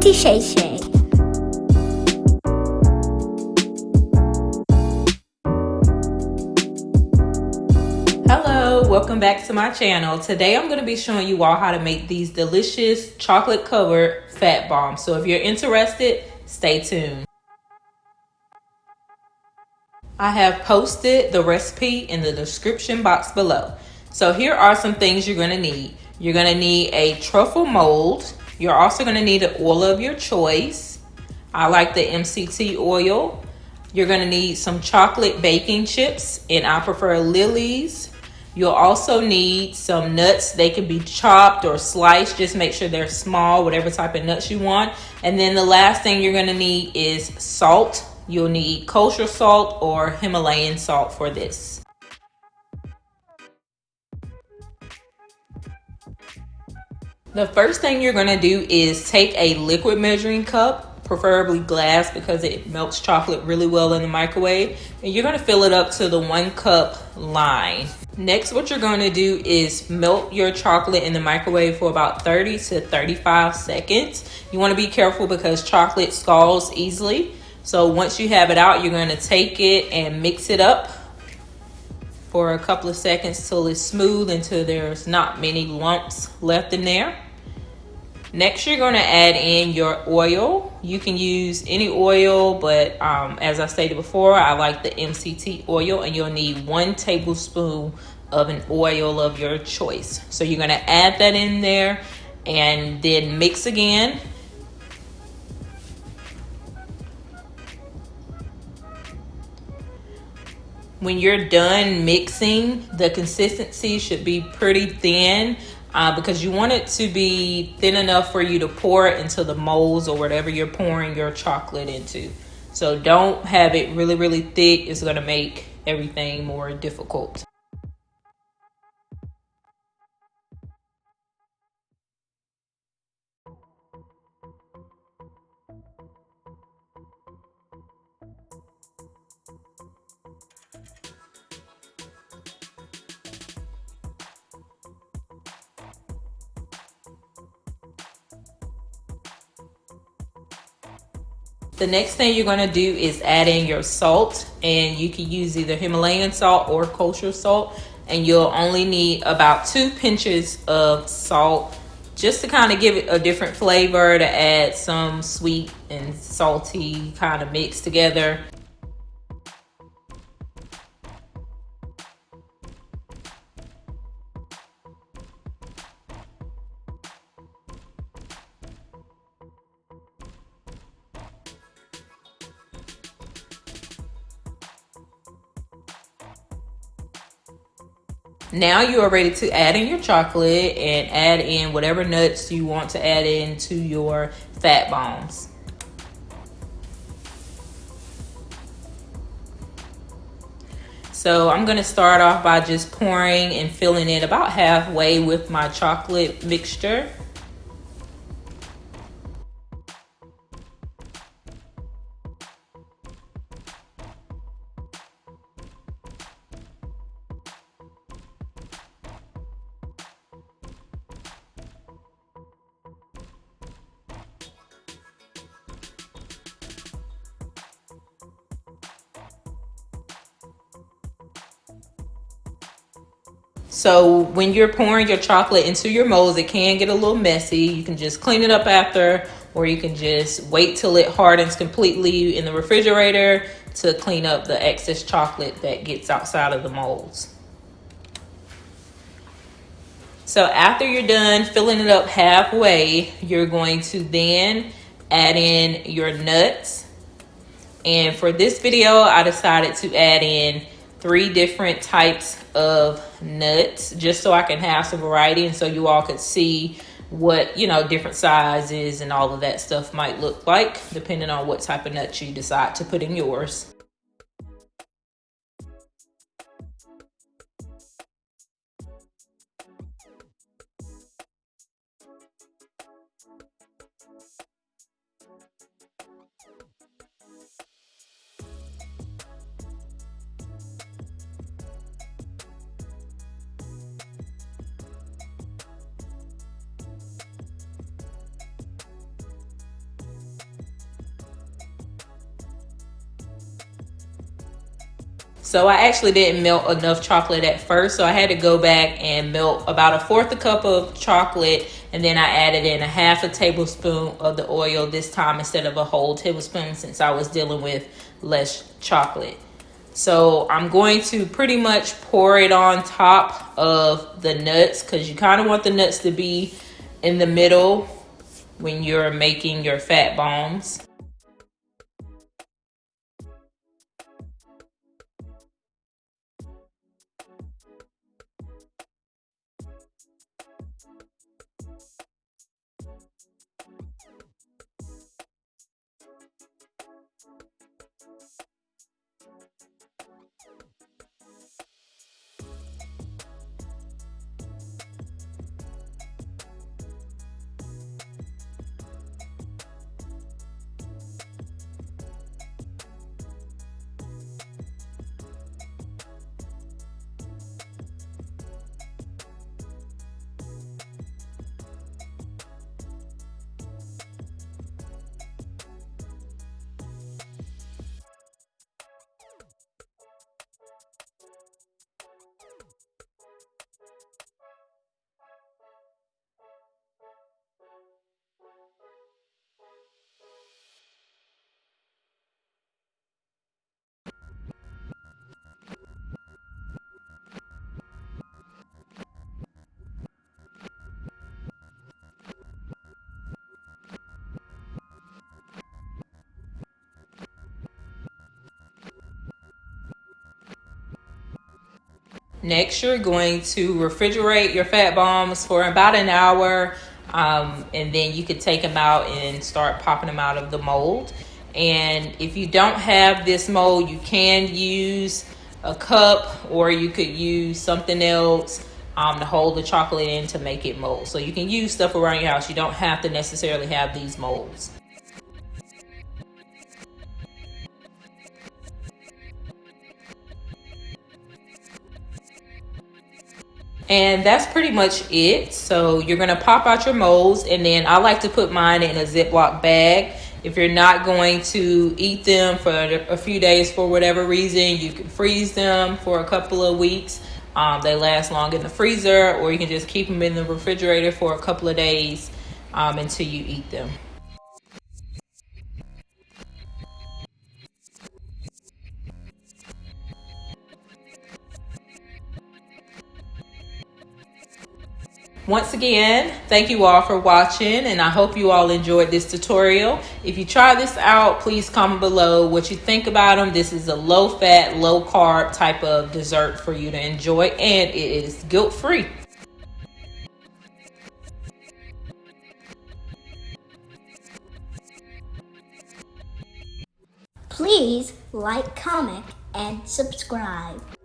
Auntie Shay Shay. Hello, welcome back to my channel. Today I'm going to be showing you all how to make these delicious chocolate covered fat bombs. So if you're interested, stay tuned. I have posted the recipe in the description box below. So here are some things you're going to need. You're going to need a truffle mold. You're also going to need the oil of your choice. I like the MCT oil. You're going to need some chocolate baking chips, and I prefer Lily's. You'll also need some nuts. They can be chopped or sliced. Just make sure they're small, whatever type of nuts you want. And then the last thing you're going to need is salt. You'll need kosher salt or Himalayan salt for this. The first thing you're going to do is take a liquid measuring cup, preferably glass because it melts chocolate really well in the microwave, and you're going to fill it up to the 1 cup line. Next, what you're going to do is melt your chocolate in the microwave for about 30 to 35 seconds. You want to be careful because chocolate scalds easily. So once you have it out, you're going to take it and mix it up for a couple of seconds till it's smooth, until there's not many lumps left in there. Next, you're going to add in your oil. You can use any oil, but as I stated before, I like the MCT oil, and you'll need 1 tablespoon of an oil of your choice. So you're going to add that in there and then mix again. When you're done mixing, the consistency should be pretty thin because you want it to be thin enough for you to pour it into the molds or whatever you're pouring your chocolate into. So don't have it really, really thick. It's going to make everything more difficult. The next thing you're going to do is add in your salt, and you can use either Himalayan salt or kosher salt, and you'll only need about 2 pinches of salt just to kind of give it a different flavor, to add some sweet and salty kind of mix together. Now you are ready to add in your chocolate and add in whatever nuts you want to add into your fat bombs. So I'm going to start off by just pouring and filling it about halfway with my chocolate mixture. So when you're pouring your chocolate into your molds, it can get a little messy. You can just clean it up after, or you can just wait till it hardens completely in the refrigerator to clean up the excess chocolate that gets outside of the molds. So after you're done filling it up halfway, you're going to then add in your nuts. And for this video, I decided to add in 3 different types of nuts, just so I can have some variety and so you all could see what, different sizes and all of that stuff might look like, depending on what type of nuts you decide to put in yours. So I actually didn't melt enough chocolate at first, so I had to go back and melt about 1/4 cup of chocolate, and then I added in 1/2 tablespoon of the oil this time instead of a whole tablespoon, since I was dealing with less chocolate. So I'm going to pretty much pour it on top of the nuts, because you kind of want the nuts to be in the middle when you're making your fat bombs. Next, you're going to refrigerate your fat bombs for about an hour, and then you could take them out and start popping them out of the mold. And if you don't have this mold, you can use a cup, or you could use something else to hold the chocolate in to make it mold. So you can use stuff around your house. You don't have to necessarily have these molds. And that's pretty much it. So you're gonna pop out your molds, and then I like to put mine in a Ziploc bag. If you're not going to eat them for a few days for whatever reason, you can freeze them for a couple of weeks. They last long in the freezer, or you can just keep them in the refrigerator for a couple of days until you eat them. Once again, thank you all for watching, and I hope you all enjoyed this tutorial. If you try this out, please comment below what you think about them. This is a low-fat, low-carb type of dessert for you to enjoy, and it is guilt-free. Please like, comment, and subscribe.